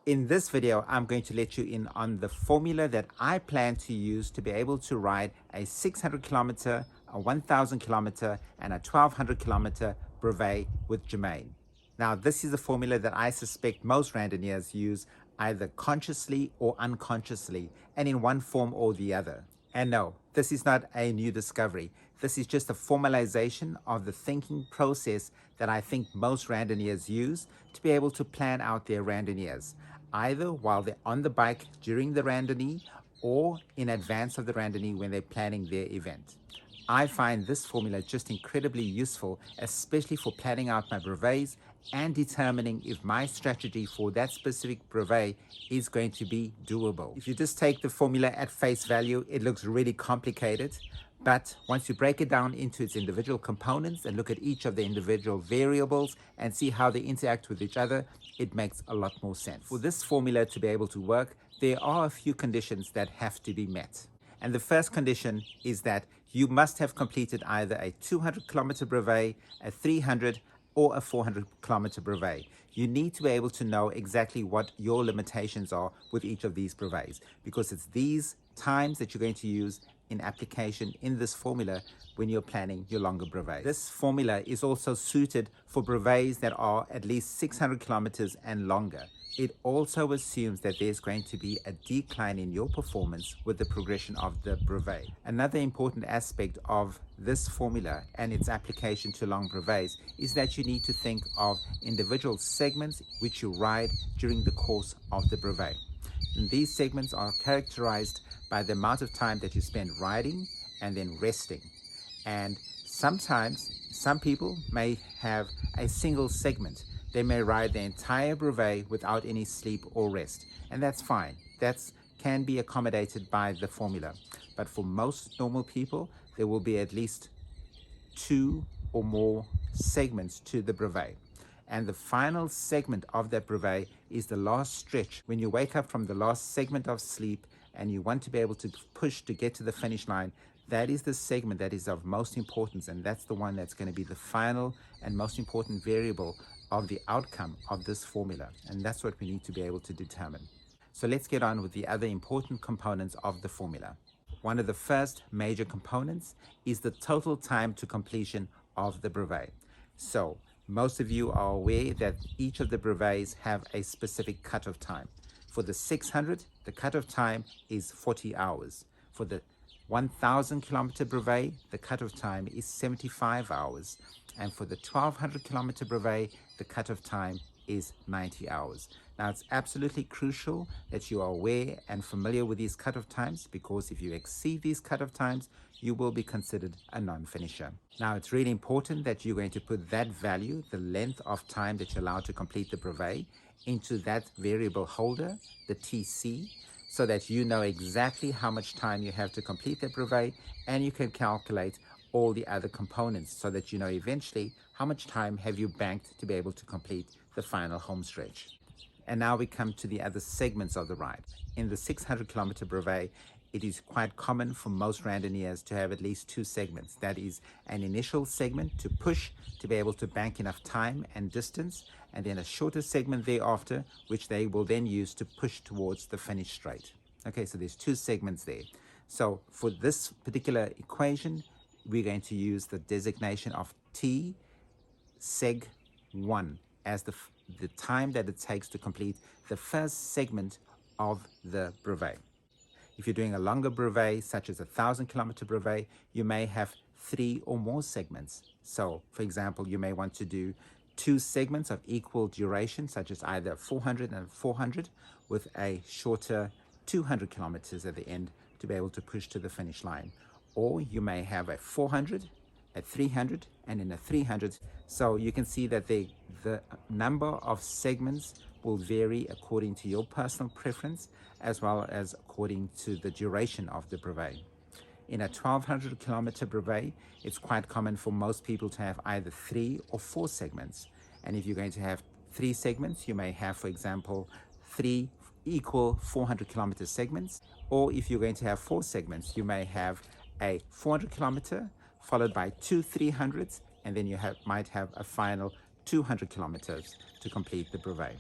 In this video, I'm going to let you in on the formula that I plan to use to be able to ride a 600 kilometer, a 1000 kilometer, and a 1200 kilometer brevet with Jermaine. Now, this is a formula that I suspect most randonneurs use either consciously or unconsciously, and in one form or the other. And no, this is not a new discovery. This is just a formalization of the thinking process that I think most randonneurs use to be able to plan out their randonneurs, either while they're on the bike during the randonnée or in advance of the randonnée when they're planning their event. I find this formula just incredibly useful, especially for planning out my brevets and determining if my strategy for that specific brevet is going to be doable. If you just take the formula at face value, it looks really complicated. But once you break it down into its individual components and look at each of the individual variables and see how they interact with each other, it makes a lot more sense. For this formula to be able to work, there are a few conditions that have to be met. And the first condition is that you must have completed either a 200 kilometer brevet, a 300 or a 400 kilometer brevet. You need to be able to know exactly what your limitations are with each of these brevets, because it's these times that you're going to use in application in this formula when you're planning your longer brevet. This formula is also suited for brevets that are at least 600 kilometers and longer. It also assumes that there's going to be a decline in your performance with the progression of the brevet. Another important aspect of this formula and its application to long brevets is that you need to think of individual segments which you ride during the course of the brevet. And these segments are characterized by the amount of time that you spend riding and then resting. And sometimes some people may have a single segment. They may ride the entire brevet without any sleep or rest, and that's fine. That can be accommodated by the formula. But for most normal people, there will be at least 2 or more segments to the brevet. And the final segment of that brevet is the last stretch. When you wake up from the last segment of sleep and you want to be able to push to get to the finish line, that is the segment that is of most importance, and that's the one that's going to be the final and most important variable of the outcome of this formula. And that's what we need to be able to determine. So let's get on with the other important components of the formula. One of the first major components is the total time to completion of the brevet. So most of you are aware that each of the brevets have a specific cutoff time. For the 600, the cutoff time is 40 hours. For the 1000 kilometer brevet, the cutoff time is 75 hours. And for the 1200 kilometer brevet, the cutoff time is 90 hours. Now, it's absolutely crucial that you are aware and familiar with these cutoff times, because if you exceed these cutoff times, you will be considered a non-finisher. Now, it's really important that you're going to put that value, the length of time that you're allowed to complete the brevet, into that variable holder, the TC, so that you know exactly how much time you have to complete the brevet, and you can calculate all the other components so that you know eventually how much time have you banked to be able to complete the final home stretch. And now we come to the other segments of the ride. In the 600 kilometer brevet, it is quite common for most randonneurs to have at least 2 segments. That is an initial segment to push to be able to bank enough time and distance, and then a shorter segment thereafter, which they will then use to push towards the finish straight. Okay, so there's 2 segments there. So for this particular equation, we're going to use the designation of T seg 1 as the time that it takes to complete the first segment of the brevet. If you're doing a longer brevet, such as a 1000 kilometer brevet, you may have 3 or more segments. So, for example, you may want to do 2 segments of equal duration, such as either 400 and 400, with a shorter 200 kilometers at the end to be able to push to the finish line. Or you may have a 400, a 300, and then a 300. So you can see that the number of segments will vary according to your personal preference, as well as according to the duration of the brevet. In a 1200 kilometer brevet, it's quite common for most people to have either 3 or 4 segments. And if you're going to have 3 segments, you may have, for example, 3 equal 400 kilometer segments. Or if you're going to have 4 segments, you may have a 400 kilometer followed by 2 300s, and then you might have a final 200 kilometers to complete the brevet.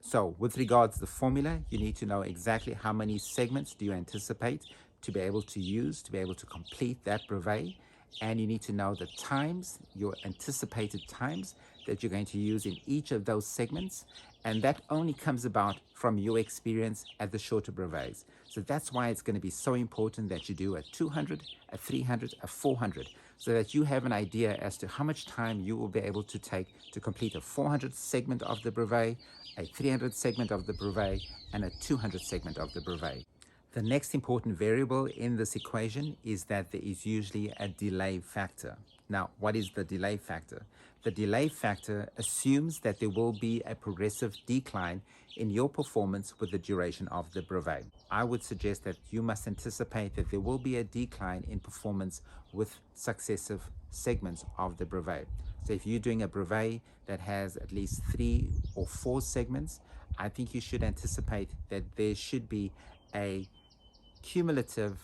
So with regards to the formula, you need to know exactly how many segments do you anticipate to be able to use, to be able to complete that brevet. And you need to know the times, your anticipated times that you're going to use in each of those segments. And that only comes about from your experience at the shorter brevets. So that's why it's going to be so important that you do a 200, a 300, a 400, so that you have an idea as to how much time you will be able to take to complete a 400 segment of the brevet, a 300 segment of the brevet, and a 200 segment of the brevet. The next important variable in this equation is that there is usually a delay factor. Now, what is the delay factor? The delay factor assumes that there will be a progressive decline in your performance with the duration of the brevet. I would suggest that you must anticipate that there will be a decline in performance with successive segments of the brevet. So if you're doing a brevet that has at least 3 or 4 segments, I think you should anticipate that there should be a cumulative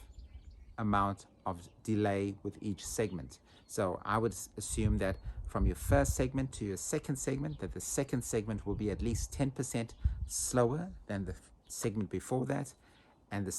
amount of delay with each segment. So I would assume that from your first segment to your second segment, that the second segment will be at least 10% slower than the segment before that, and the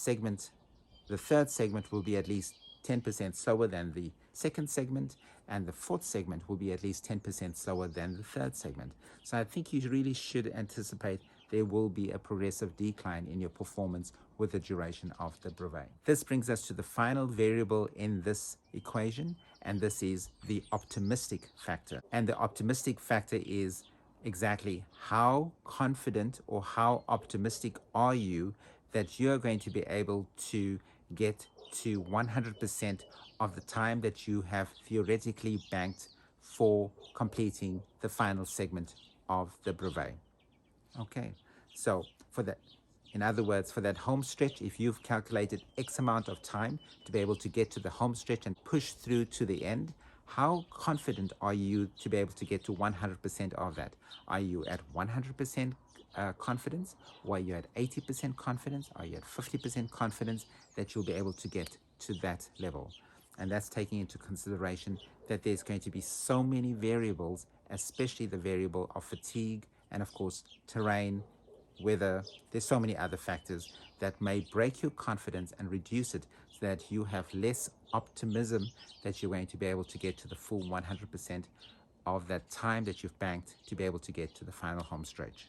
third segment will be at least 10% slower than the second segment, and the fourth segment will be at least 10% slower than the third segment. So I think you really should anticipate there will be a progressive decline in your performance with the duration of the brevet. This brings us to the final variable in this equation, and this is the optimistic factor. And the optimistic factor is exactly how confident or how optimistic are you that you're going to be able to get to 100% of the time that you have theoretically banked for completing the final segment of the brevet. Okay, so in other words, for that home stretch, if you've calculated X amount of time to be able to get to the home stretch and push through to the end, how confident are you to be able to get to 100% of that? Are you at 100% confidence? Or are you at 80% confidence? Are you at 50% confidence that you'll be able to get to that level? And that's taking into consideration that there's going to be so many variables, especially the variable of fatigue and of course terrain, weather. There's so many other factors that may break your confidence and reduce it so that you have less optimism that you're going to be able to get to the full 100% of that time that you've banked to be able to get to the final home stretch.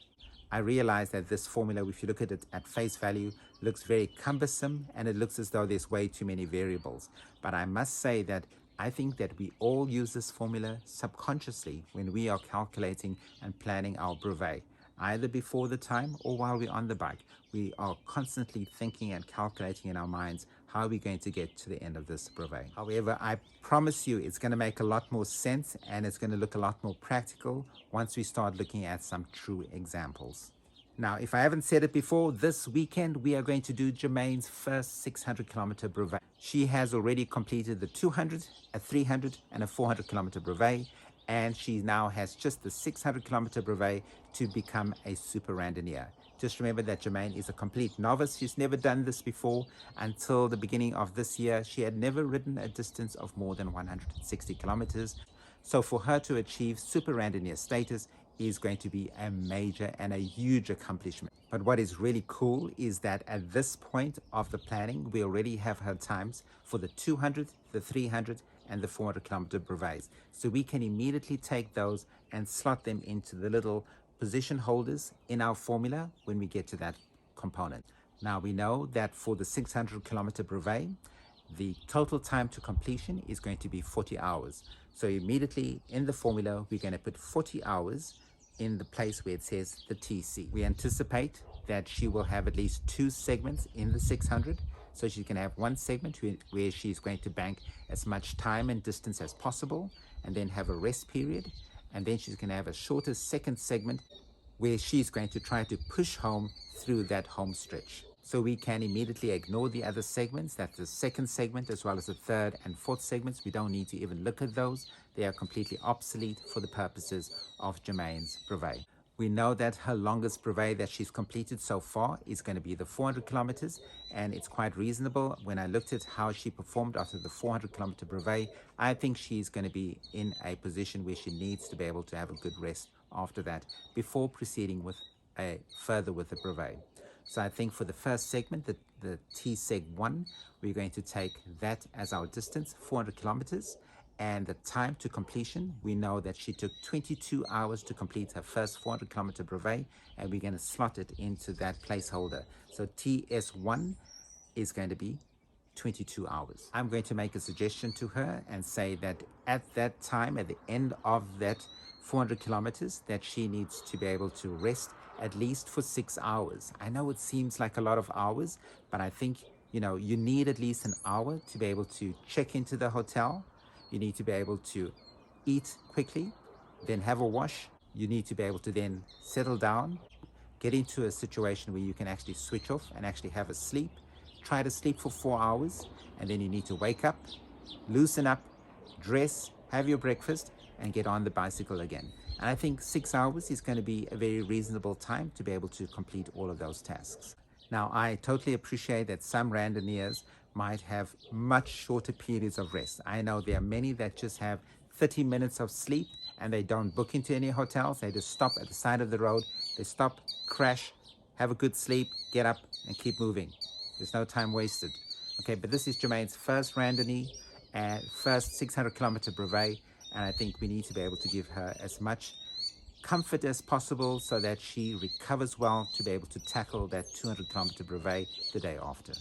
I realize that this formula, if you look at it at face value, looks very cumbersome and it looks as though there's way too many variables. But I must say that I think that we all use this formula subconsciously when we are calculating and planning our brevet, either before the time or while we're on the bike. We are constantly thinking and calculating in our minds how are we going to get to the end of this brevet. However, I promise you it's going to make a lot more sense and it's going to look a lot more practical once we start looking at some true examples. Now, if I haven't said it before, this weekend we are going to do Jermaine's first 600-kilometer brevet. She has already completed the 200, a 300, and a 400-kilometer brevet, and she now has just the 600-kilometer brevet to become a super randonneur. Just remember that Jermaine is a complete novice. She's never done this before. Until the beginning of this year, she had never ridden a distance of more than 160 kilometers. So for her to achieve super randonneur status is going to be a major and a huge accomplishment. But what is really cool is that at this point of the planning, we already have her times for the 200, the 300, and the 400-kilometer brevets. So we can immediately take those and slot them into the little position holders in our formula when we get to that component. Now we know that for the 600-kilometer brevet, the total time to completion is going to be 40 hours. So immediately in the formula, we're going to put 40 hours in the place where it says the TC. We anticipate that she will have at least 2 segments in the 600. So she's going to have one segment where she's going to bank as much time and distance as possible and then have a rest period. And then she's going to have a shorter second segment where she's going to try to push home through that home stretch. So we can immediately ignore the other segments. That's the second segment as well as the third and fourth segments. We don't need to even look at those. They are completely obsolete for the purposes of Jermaine's brevet. We know that her longest brevet that she's completed so far is going to be the 400 kilometers, and it's quite reasonable. When I looked at how she performed after the 400 kilometer brevet, I think she's going to be in a position where she needs to be able to have a good rest after that before proceeding with further with the brevet. So I think for the first segment, the T-Seg 1, we're going to take that as our distance, 400 kilometers. And the time to completion, we know that she took 22 hours to complete her first 400 kilometer brevet, and we're going to slot it into that placeholder. So TS1 is going to be 22 hours. I'm going to make a suggestion to her and say that at that time, at the end of that 400 kilometers, that she needs to be able to rest at least for 6 hours. I know it seems like a lot of hours, but I think, you need at least an hour to be able to check into the hotel. You need to be able to eat quickly, then have a wash. You need to be able to then settle down, get into a situation where you can actually switch off and actually have a sleep. Try to sleep for 4 hours, and then you need to wake up, loosen up, dress, have your breakfast, and get on the bicycle again. And I think 6 hours is going to be a very reasonable time to be able to complete all of those tasks. Now, I totally appreciate that some randonneurs might have much shorter periods of rest. I know there are many that just have 30 minutes of sleep and they don't book into any hotels. They just stop at the side of the road. They stop, crash, have a good sleep, get up, and keep moving. There's no time wasted. Okay, but this is Jermaine's first randonnée and first 600 kilometer brevet, and I think we need to be able to give her as much comfort as possible so that she recovers well to be able to tackle that 200 kilometer brevet the day after.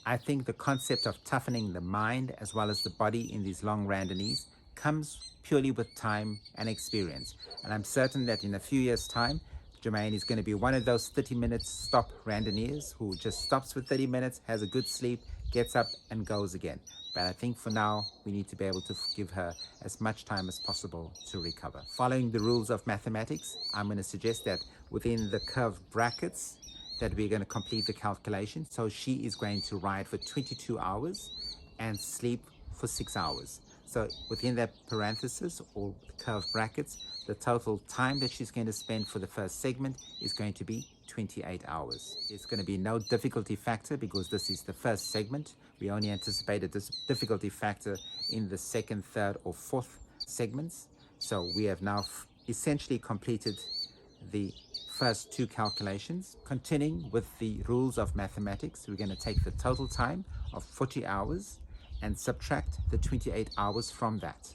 I think the concept of toughening the mind as well as the body in these long randonnees comes purely with time and experience. And I'm certain that in a few years' time, Jermaine is going to be one of those 30-minute stop randonneurs who just stops for 30 minutes, has a good sleep, gets up and goes again. But I think for now, we need to be able to give her as much time as possible to recover. Following the rules of mathematics, I'm going to suggest that within the curved brackets that we're going to complete the calculation. So she is going to ride for 22 hours and sleep for 6 hours. So within that parenthesis or curved brackets, the total time that she's going to spend for the first segment is going to be 28 hours. It's going to be no difficulty factor because this is the first segment. We only anticipated this difficulty factor in the second, third, or fourth segments. So we have now essentially completed the first two calculations. Continuing with the rules of mathematics, we're going to take the total time of 40 hours and subtract the 28 hours from that.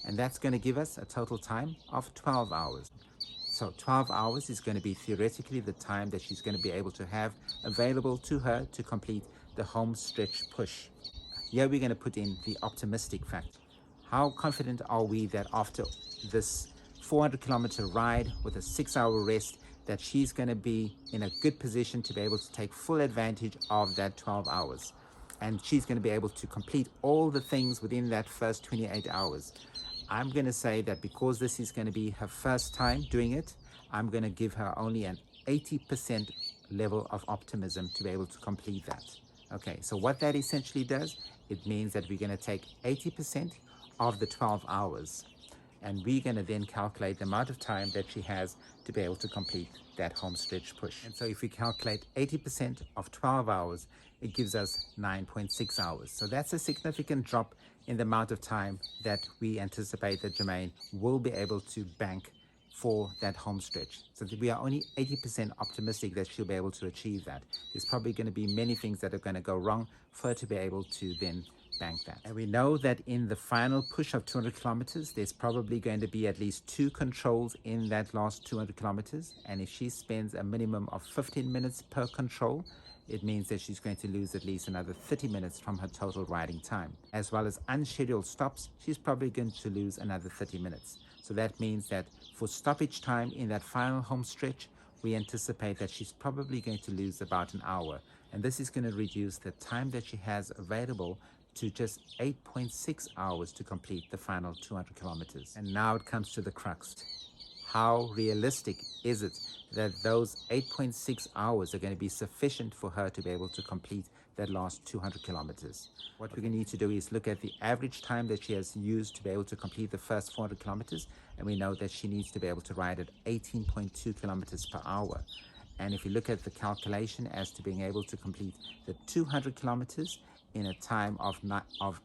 And that's going to give us a total time of 12 hours. So 12 hours is going to be theoretically the time that she's going to be able to have available to her to complete the home stretch push. Here we're going to put in the optimistic factor. How confident are we that after this 400 kilometer ride with a 6-hour rest that she's going to be in a good position to be able to take full advantage of that 12 hours? And she's going to be able to complete all the things within that first 28 hours. I'm going to say that because this is going to be her first time doing it, I'm going to give her only an 80% level of optimism to be able to complete that. Okay, so what that essentially does, it means that we're going to take 80% of the 12 hours and we're going to then calculate the amount of time that she has to be able to complete that home stretch push. And so if we calculate 80% of 12 hours, it gives us 9.6 hours. So that's a significant drop in the amount of time that we anticipate that Jermaine will be able to bank for that home stretch. So that we are only 80% optimistic that she'll be able to achieve that. There's probably going to be many things that are going to go wrong for her to be able to then bank that. And we know that in the final push of 200 kilometers, there's probably going to be at least 2 controls in that last 200 kilometers. And if she spends a minimum of 15 minutes per control, it means that she's going to lose at least another 30 minutes from her total riding time. As well as unscheduled stops, she's probably going to lose another 30 minutes. So that means that for stoppage time in that final home stretch, we anticipate that she's probably going to lose about an hour. And this is going to reduce the time that she has available to just 8.6 hours to complete the final 200 kilometers. And now it comes to the crux. How realistic is it that those 8.6 hours are going to be sufficient for her to be able to complete that last 200 kilometers? What we're going to need to do is look at the average time that she has used to be able to complete the first 400 kilometers. And we know that she needs to be able to ride at 18.2 kilometers per hour. And if you look at the calculation as to being able to complete the 200 kilometers in a time of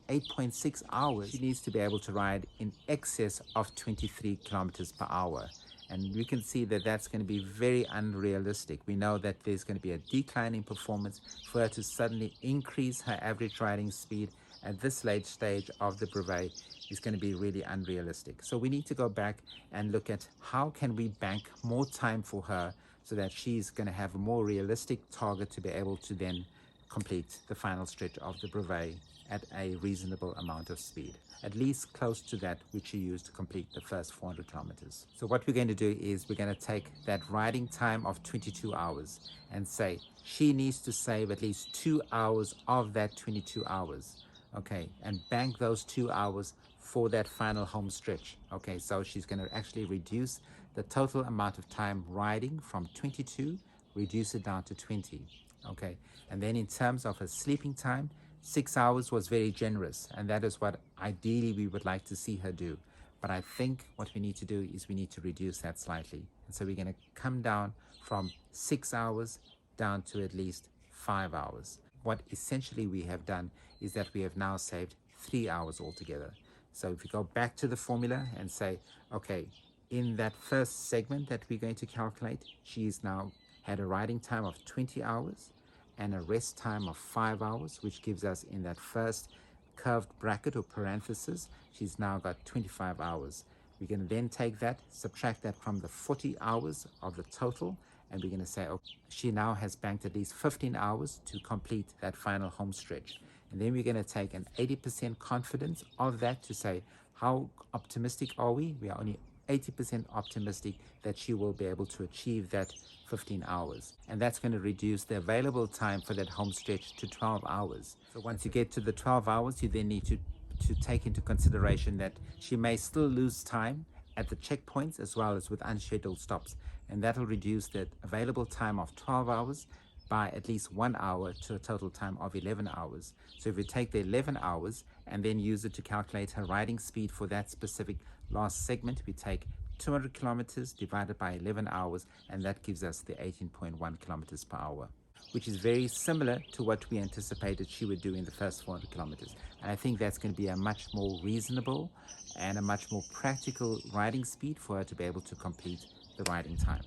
8.6 hours, she needs to be able to ride in excess of 23 kilometers per hour. And we can see that that's going to be very unrealistic. We know that there's going to be a decline in performance. For her to suddenly increase her average riding speed at this late stage of the brevet is going to be really unrealistic. So we need to go back and look at how can we bank more time for her so that she's going to have a more realistic target to be able to then complete the final stretch of the brevet at a reasonable amount of speed, at least close to that which she used to complete the first 400 kilometers. So what we're going to do is we're going to take that riding time of 22 hours and say she needs to save at least 2 hours of that 22 hours, okay, and bank those 2 hours for that final home stretch. Okay, so she's going to actually reduce the total amount of time riding from 22, reduce it down to 20. Okay, and then in terms of her sleeping time, 6 hours was very generous, and that is what ideally we would like to see her do. But I think what we need to do is we need to reduce that slightly. And so we're going to come down from 6 hours down to at least 5 hours. What essentially we have done is that we have now saved 3 hours altogether. So if we go back to the formula and say, okay, in that first segment that we're going to calculate, she's now had a riding time of 20 hours and a rest time of 5 hours, which gives us in that first curved bracket or parenthesis, she's now got 25 hours. We can then take that, subtract that from the 40 hours of the total, and we're going to say, okay, she now has banked at least 15 hours to complete that final home stretch. And then we're going to take an 80% confidence of that to say, how optimistic are we? We are only 80% optimistic that she will be able to achieve that 15 hours. And that's going to reduce the available time for that home stretch to 12 hours. So once you get to the 12 hours, you then need to take into consideration that she may still lose time at the checkpoints as well as with unscheduled stops. And that'll reduce the available time of 12 hours by at least 1 hour to a total time of 11 hours. So if we take the 11 hours and then use it to calculate her riding speed for that specific last segment, we take 200 kilometers divided by 11 hours, and that gives us the 18.1 kilometers per hour, which is very similar to what we anticipated she would do in the first 400 kilometers. And I think that's going to be a much more reasonable and a much more practical riding speed for her to be able to complete the riding time.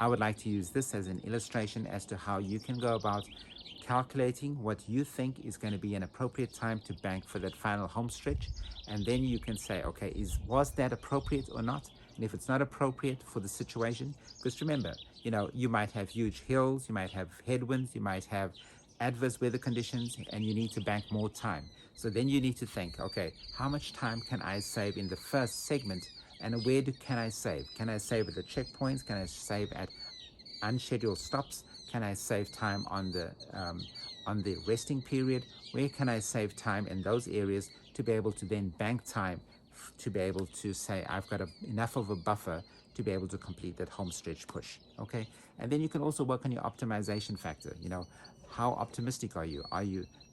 I would like to use this as an illustration as to how you can go about calculating what you think is going to be an appropriate time to bank for that final home stretch, and then you can say, okay, was that appropriate or not? And if it's not appropriate for the situation, because remember, you might have huge hills, you might have headwinds, you might have adverse weather conditions, and you need to bank more time. So then you need to think, okay, how much time can I save in the first segment, and where can I save? Can I save at the checkpoints? Can I save at unscheduled stops? Can I save time on the resting period? Where can I save time in those areas to be able to then bank time to be able to say I've got enough of a buffer to be able to complete that home stretch push? Okay, and then you can also work on your optimization factor. How optimistic are you?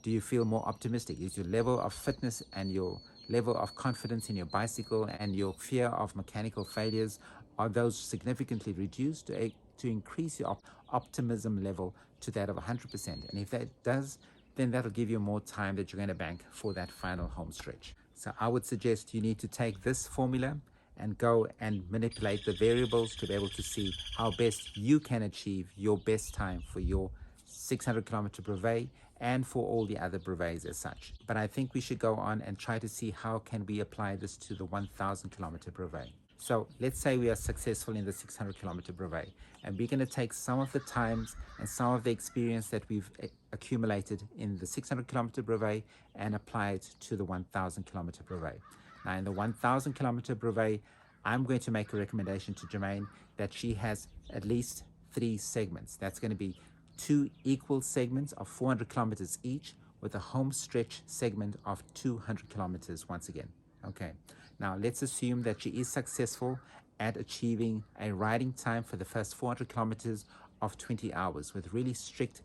Do you feel more optimistic? Is your level of fitness and your level of confidence in your bicycle and your fear of mechanical failures, are those significantly reduced to increase your optimism level to that of 100%? And if that does, then that'll give you more time that you're going to bank for that final home stretch. So I would suggest you need to take this formula and go and manipulate the variables to be able to see how best you can achieve your best time for your 600 kilometer brevet and for all the other brevets as such. But I think we should go on and try to see how can we apply this to the 1000 kilometer brevet. So let's say we are successful in the 600 kilometer brevet, and we're going to take some of the times and some of the experience that we've accumulated in the 600 kilometer brevet and apply it to the 1000 kilometer brevet. Now in the 1000 kilometer brevet, I'm going to make a recommendation to Jermaine that she has at least 3 segments. That's going to be 2 equal segments of 400 kilometers each, with a home stretch segment of 200 kilometers once again. Okay, now let's assume that she is successful at achieving a riding time for the first 400 kilometers of 20 hours with really strict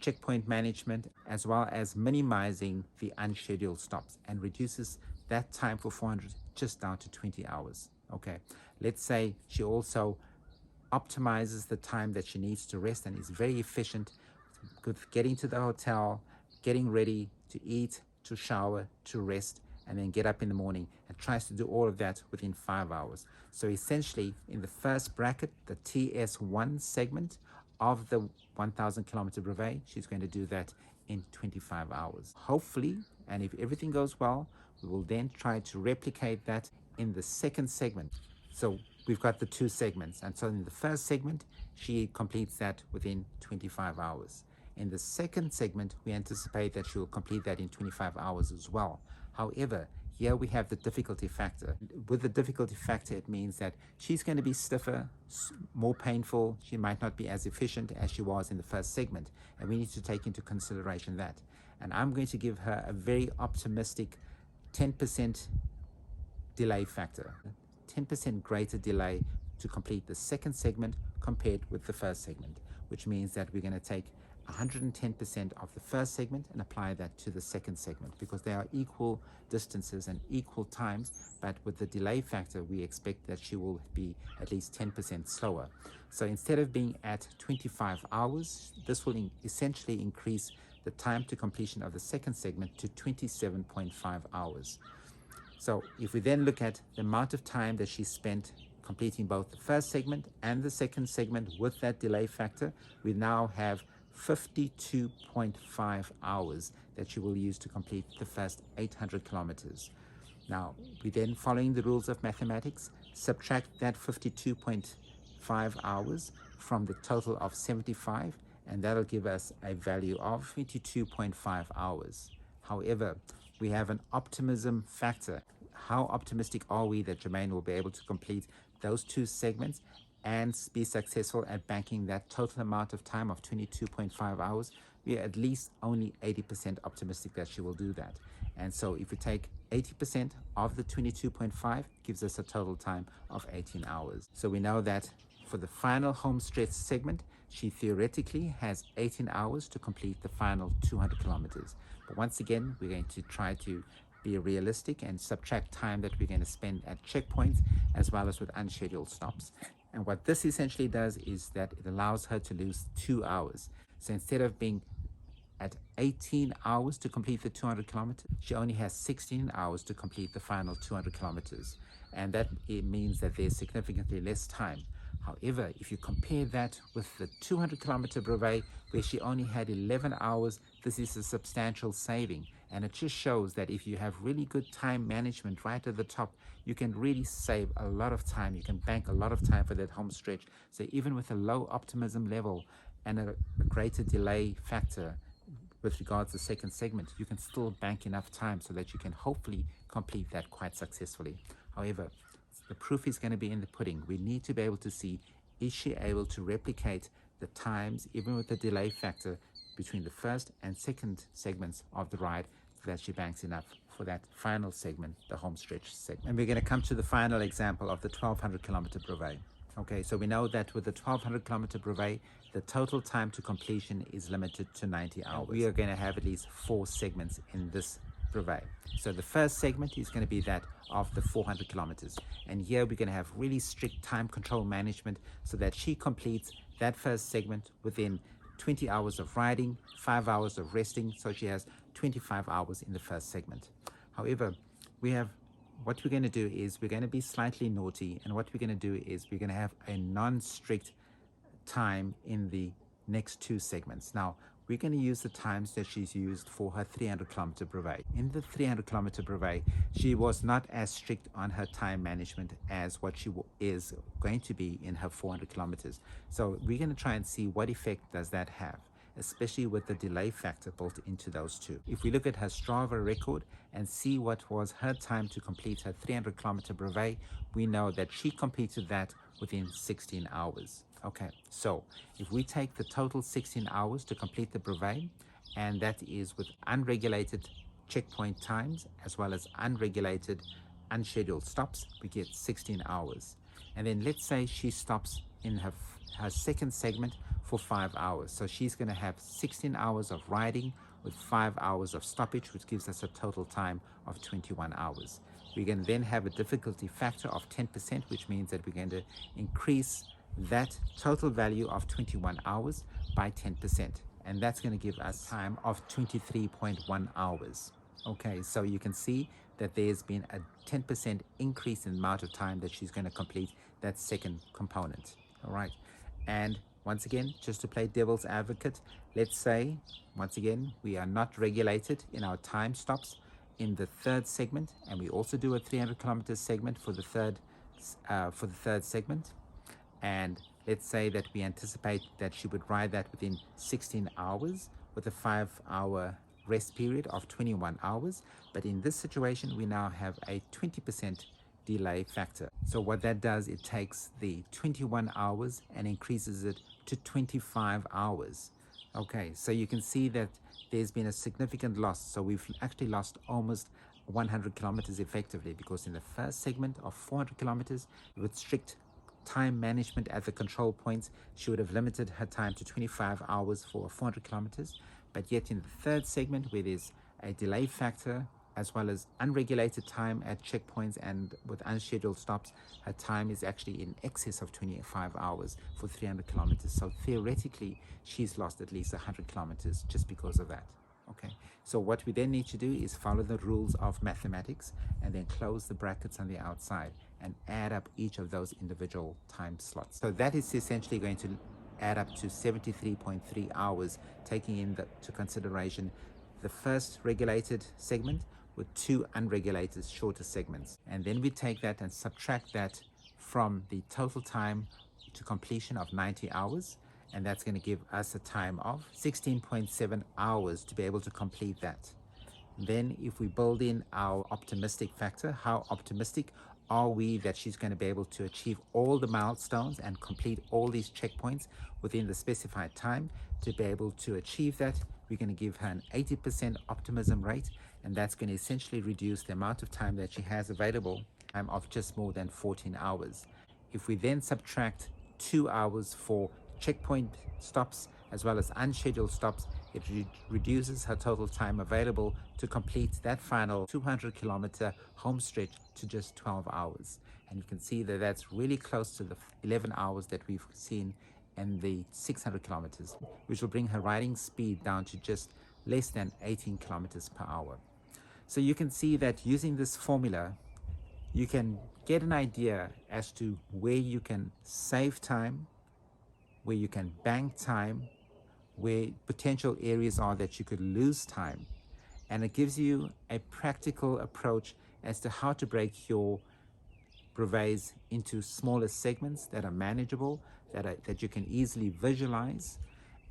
checkpoint management, as well as minimizing the unscheduled stops, and reduces that time for 400 just down to 20 hours. Okay, let's say she also optimizes the time that she needs to rest and is very efficient with getting to the hotel, getting ready to eat, to shower, to rest, and then get up in the morning and tries to do all of that within 5 hours. So essentially, in the first bracket, the TS1 segment of the 1000 kilometer brevet, she's going to do that in 25 hours. Hopefully, and if everything goes well, we will then try to replicate that in the second segment. So we've got the two segments, and so in the first segment, she completes that within 25 hours. In the second segment, we anticipate that she will complete that in 25 hours as well. However, here we have the difficulty factor. With the difficulty factor, it means that she's going to be stiffer, more painful. She might not be as efficient as she was in the first segment, and we need to take into consideration that. And I'm going to give her a very optimistic 10% delay factor, 10% greater delay to complete the second segment compared with the first segment, which means that we're going to take 110% of the first segment and apply that to the second segment, because they are equal distances and equal times, but with the delay factor we expect that she will be at least 10% slower. So instead of being at 25 hours, this will essentially increase the time to completion of the second segment to 27.5 hours. So if we then look at the amount of time that she spent completing both the first segment and the second segment with that delay factor, we now have 52.5 hours that she will use to complete the first 800 kilometers. Now, we then, following the rules of mathematics, subtract that 52.5 hours from the total of 75, and that'll give us a value of 22.5 hours. However, we have an optimism factor. How optimistic are we that Jermaine will be able to complete those two segments and be successful at banking that total amount of time of 22.5 hours? We are at least only 80% optimistic that she will do that. And so if we take 80% of the 22.5, gives us a total time of 18 hours. So we know that for the final home stretch segment, she theoretically has 18 hours to complete the final 200 kilometers. But once again, we're going to try to be realistic and subtract time that we're going to spend at checkpoints as well as with unscheduled stops. And what this essentially does is that it allows her to lose 2 hours. So instead of being at 18 hours to complete the 200 kilometers, she only has 16 hours to complete the final 200 kilometers. And that it means that there's significantly less time. However, if you compare that with the 200 kilometer brevet, where she only had 11 hours, this is a substantial saving. And it just shows that if you have really good time management right at the top, you can really save a lot of time. You can bank a lot of time for that home stretch. So even with a low optimism level and a greater delay factor with regards to the second segment, you can still bank enough time so that you can hopefully complete that quite successfully. However, the proof is going to be in the pudding. We need to be able to see, is she able to replicate the times, even with the delay factor, between the first and second segments of the ride, so that she banks enough for that final segment, the home stretch segment. And we're going to come to the final example of the 1200 kilometer brevet. Okay, so we know that with the 1200 kilometer brevet, the total time to completion is limited to 90 hours. We are going to have at least 4 segments in this brevet. So the first segment is going to be that of the 400 kilometers. And here we're going to have really strict time control management so that she completes that first segment within 20 hours of riding, 5 hours of resting, so she has 25 hours in the first segment. However, what we're going to do is we're going to be slightly naughty, and what we're going to do is we're going to have a non-strict time in the next 2 segments. Now, we're going to use the times that she's used for her 300 kilometer brevet. In the 300 kilometer brevet, she was not as strict on her time management as what she is going to be in her 400 kilometers. So we're going to try and see what effect does that have, especially with the delay factor built into those two. If we look at her Strava record and see what was her time to complete her 300 kilometer brevet, we know that she completed that within 16 hours. Okay, so if we take the total 16 hours to complete the brevet, and that is with unregulated checkpoint times as well as unregulated unscheduled stops, we get 16 hours. And then let's say she stops in her second segment for 5 hours. So she's going to have 16 hours of riding with 5 hours of stoppage, which gives us a total time of 21 hours. We're going to then have a difficulty factor of 10%, which means that we're going to increase that total value of 21 hours by 10%. And that's going to give us time of 23.1 hours. Okay, so you can see that there's been a 10% increase in the amount of time that she's going to complete that second component. All right. And once again, just to play devil's advocate, let's say, once again, we are not regulated in our time stops in the third segment, and we also do a 300 kilometer segment for the third segment. And let's say that we anticipate that she would ride that within 16 hours with a 5-hour rest period of 21 hours. But in this situation, we now have a 20% delay factor. So what that does, it takes the 21 hours and increases it to 25 hours. Okay, so you can see that there's been a significant loss. So we've actually lost almost 100 kilometers effectively, because in the first segment of 400 kilometers, with strict time management at the control points, she would have limited her time to 25 hours for 400 kilometers. But yet in the third segment, where there's a delay factor as well as unregulated time at checkpoints and with unscheduled stops, her time is actually in excess of 25 hours for 300 kilometers. So theoretically, she's lost at least 100 kilometers just because of that. Okay, so what we then need to do is follow the rules of mathematics and then close the brackets on the outside and add up each of those individual time slots. So that is essentially going to add up to 73.3 hours, taking into consideration the first regulated segment with 2 unregulated shorter segments. And then we take that and subtract that from the total time to completion of 90 hours. And that's going to give us a time of 16.7 hours to be able to complete that. Then if we build in our optimistic factor, how optimistic are we that she's going to be able to achieve all the milestones and complete all these checkpoints within the specified time? To be able to achieve that, we're going to give her an 80% optimism rate, and that's going to essentially reduce the amount of time that she has available, time of just more than 14 hours. If we then subtract 2 hours for checkpoint stops as well as unscheduled stops, it reduces her total time available to complete that final 200 kilometer home stretch to just 12 hours. And you can see that that's really close to the 11 hours that we've seen in the 600 kilometers, which will bring her riding speed down to just less than 18 kilometers per hour. So you can see that using this formula, you can get an idea as to where you can save time, where you can bank time, where potential areas are that you could lose time. And it gives you a practical approach as to how to break your brevets into smaller segments that are manageable, that you can easily visualize,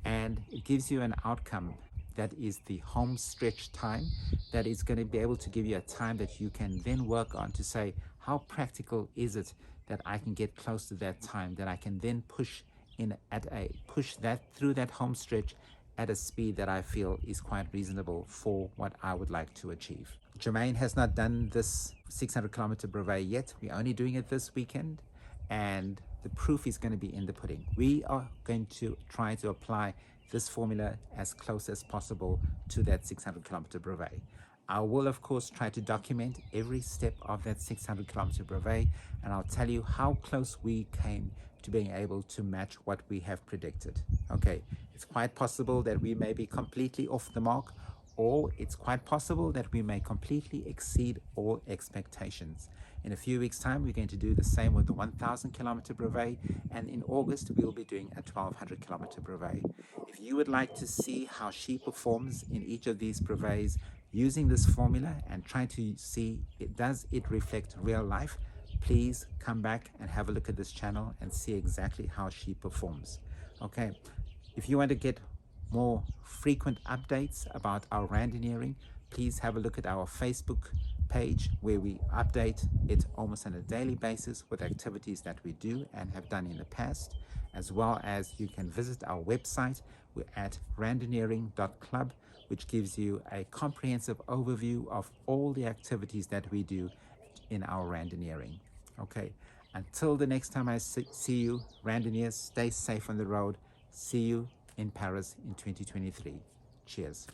and it gives you an outcome that is the home stretch time, that is going to be able to give you a time that you can then work on to say, how practical is it that I can get close to that time, that I can then push that through that home stretch at a speed that I feel is quite reasonable for what I would like to achieve. Jermaine has not done this 600 kilometer brevet yet. We're only doing it this weekend, and the proof is going to be in the pudding. We are going to try to apply this formula as close as possible to that 600 kilometer brevet. I will, of course, try to document every step of that 600 kilometer brevet, and I'll tell you how close we came to being able to match what we have predicted. Okay, it's quite possible that we may be completely off the mark, or it's quite possible that we may completely exceed all expectations. In a few weeks' time, we're going to do the same with the 1,000 kilometer brevet, and in August, we'll be doing a 1,200 kilometer brevet. If you would like to see how she performs in each of these brevets using this formula and trying to see, does it reflect real life, please come back and have a look at this channel and see exactly how she performs. Okay, if you want to get more frequent updates about our Randonneuring, please have a look at our Facebook page, where we update it almost on a daily basis with activities that we do and have done in the past, as well as you can visit our website. We're at randonneuring.club, which gives you a comprehensive overview of all the activities that we do in our Randonneuring. Okay, until the next time I see you, Randonneurs, stay safe on the road. See you in Paris in 2023. Cheers.